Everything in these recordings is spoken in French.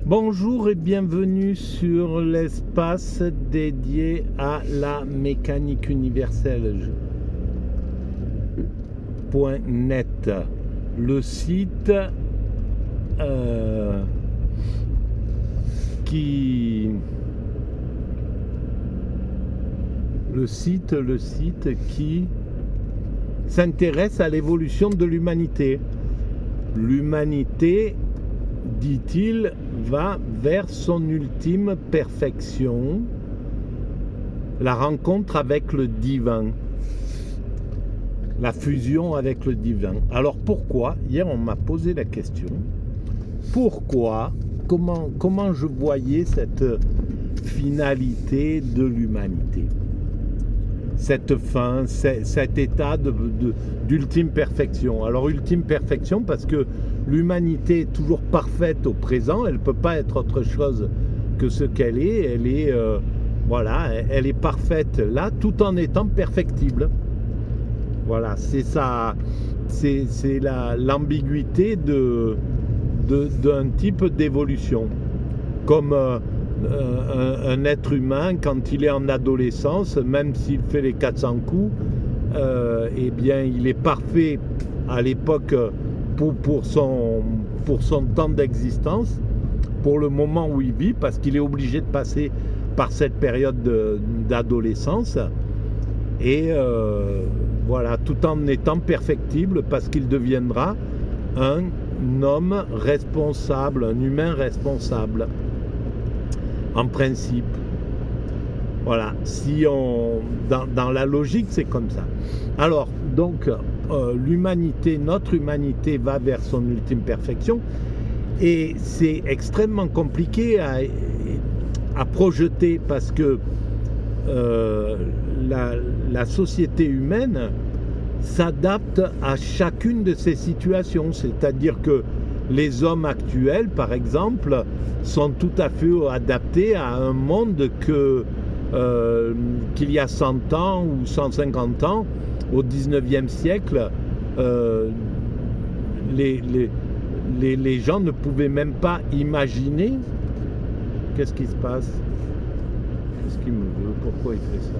Bonjour et bienvenue sur l'espace dédié à la mécanique universelle. .net, le site qui s'intéresse à l'évolution de l'humanité. L'humanité, dit-il, va vers son ultime perfection, la rencontre avec le divin, la fusion avec le divin. Alors pourquoi, hier on m'a posé la question, pourquoi, comment je voyais cette finalité de l'humanité, cette fin, cet état d'ultime perfection. Alors ultime perfection parce que l'humanité est toujours parfaite au présent, elle ne peut pas être autre chose que ce qu'elle est, elle est parfaite là tout en étant perfectible. Voilà, c'est ça, c'est l'ambiguïté d'un type d'évolution. Comme un être humain, quand il est en adolescence, même s'il fait les 400 coups, eh bien, il est parfait à l'époque pour son temps d'existence, pour le moment où il vit, parce qu'il est obligé de passer par cette période d'adolescence, et voilà, tout en étant perfectible, parce qu'il deviendra un homme responsable, un humain responsable. En principe, voilà, dans la logique, c'est comme ça. Alors, donc, notre humanité va vers son ultime perfection, et c'est extrêmement compliqué à projeter, parce que la société humaine s'adapte à chacune de ces situations, c'est-à-dire que les hommes actuels, par exemple, sont tout à fait adaptés à un monde qu'il y a 100 ans ou 150 ans, au 19e siècle, les gens ne pouvaient même pas imaginer. Qu'est-ce qui se passe? Qu'est-ce qu'il me veut? Pourquoi il fait ça?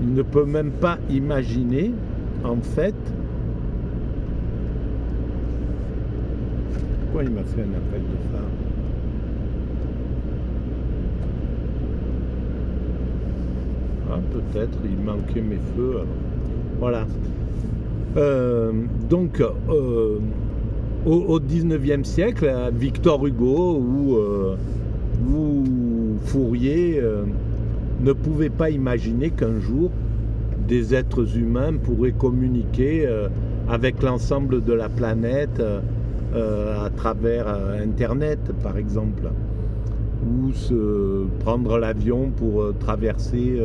Il ne peut même pas imaginer, en fait. Pourquoi il m'a fait un appel de phare? Ah, peut-être, il manquait mes feux. Alors. Voilà. Donc, au 19e siècle, Victor Hugo ou Fourier ne pouvaient pas imaginer qu'un jour, des êtres humains pourraient communiquer avec l'ensemble de la planète à travers Internet, par exemple, ou prendre l'avion pour traverser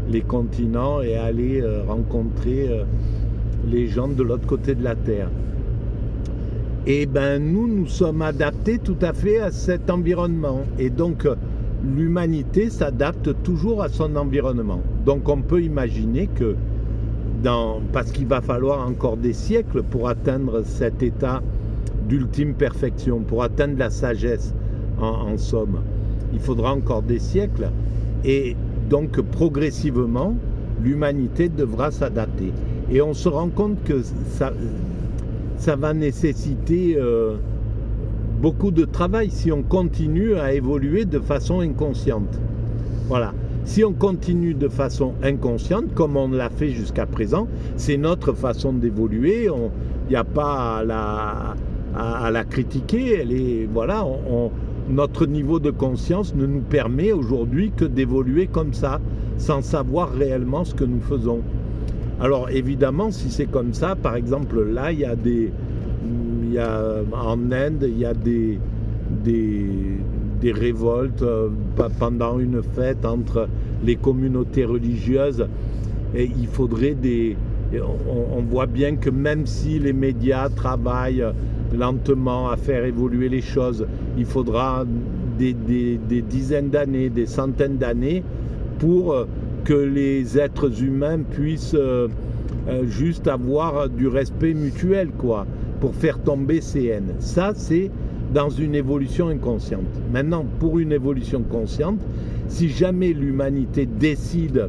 les continents et aller rencontrer les gens de l'autre côté de la Terre. Et ben nous sommes adaptés tout à fait à cet environnement, et donc l'humanité s'adapte toujours à son environnement. Donc on peut imaginer que parce qu'il va falloir encore des siècles pour atteindre cet état d'ultime perfection, pour atteindre la sagesse en somme. Il faudra encore des siècles, et donc progressivement l'humanité devra s'adapter. Et on se rend compte que ça va nécessiter beaucoup de travail si on continue à évoluer de façon inconsciente. Voilà. Si on continue de façon inconsciente, comme on l'a fait jusqu'à présent, c'est notre façon d'évoluer. Il n'y a pas à la critiquer. Notre niveau de conscience ne nous permet aujourd'hui que d'évoluer comme ça, sans savoir réellement ce que nous faisons. Alors évidemment, si c'est comme ça, par exemple là, en Inde, il y a des révoltes pendant une fête entre les communautés religieuses, et il faudrait on voit bien que même si les médias travaillent lentement à faire évoluer les choses, il faudra des dizaines d'années, des centaines d'années pour que les êtres humains puissent juste avoir du respect mutuel, quoi, pour faire tomber ces haines. Ça, c'est dans une évolution inconsciente. Maintenant, pour une évolution consciente, si jamais l'humanité décide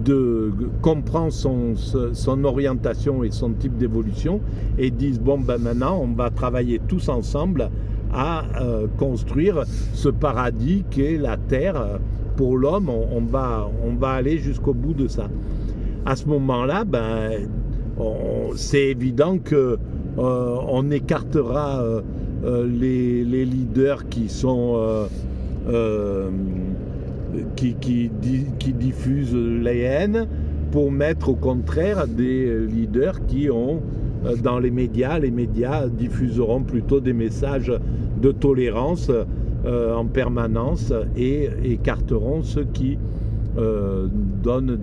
de comprendre son orientation et son type d'évolution et disent bon ben maintenant on va travailler tous ensemble à construire ce paradis qu'est la Terre pour l'homme, on va aller jusqu'au bout de ça. À ce moment-là, c'est évident que on écartera les leaders qui sont qui diffusent les haines pour mettre au contraire des leaders qui ont dans les médias diffuseront plutôt des messages de tolérance en permanence et écarteront ceux qui donnent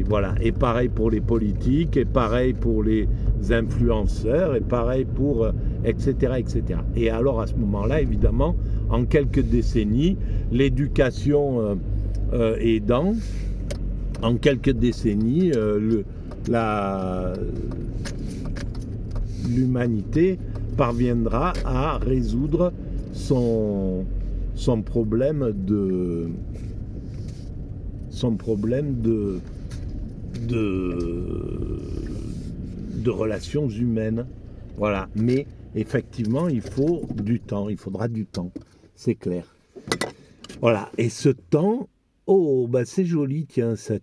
voilà, et pareil pour les politiques, et pareil pour les influenceurs, et pareil pour etc. Et alors à ce moment-là, évidemment, en quelques décennies, l'éducation aidant, en quelques décennies, l'humanité parviendra à résoudre son problème de relations humaines. Voilà. Mais effectivement, il faudra du temps, c'est clair. Voilà. Et ce temps, c'est joli, tiens, ça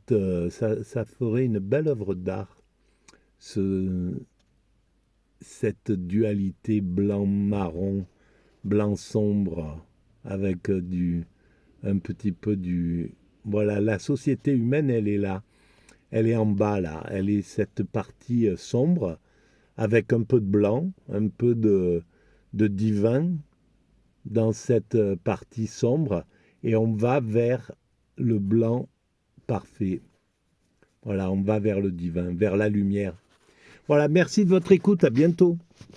ferait une belle œuvre d'art, cette dualité blanc-marron, blanc-sombre, avec un petit peu du... Voilà, la société humaine, elle est là. Elle est en bas, là. Elle est cette partie sombre, avec un peu de blanc, un peu de divin dans cette partie sombre. Et on va vers le blanc parfait. Voilà, on va vers le divin, vers la lumière. Voilà, merci de votre écoute. À bientôt.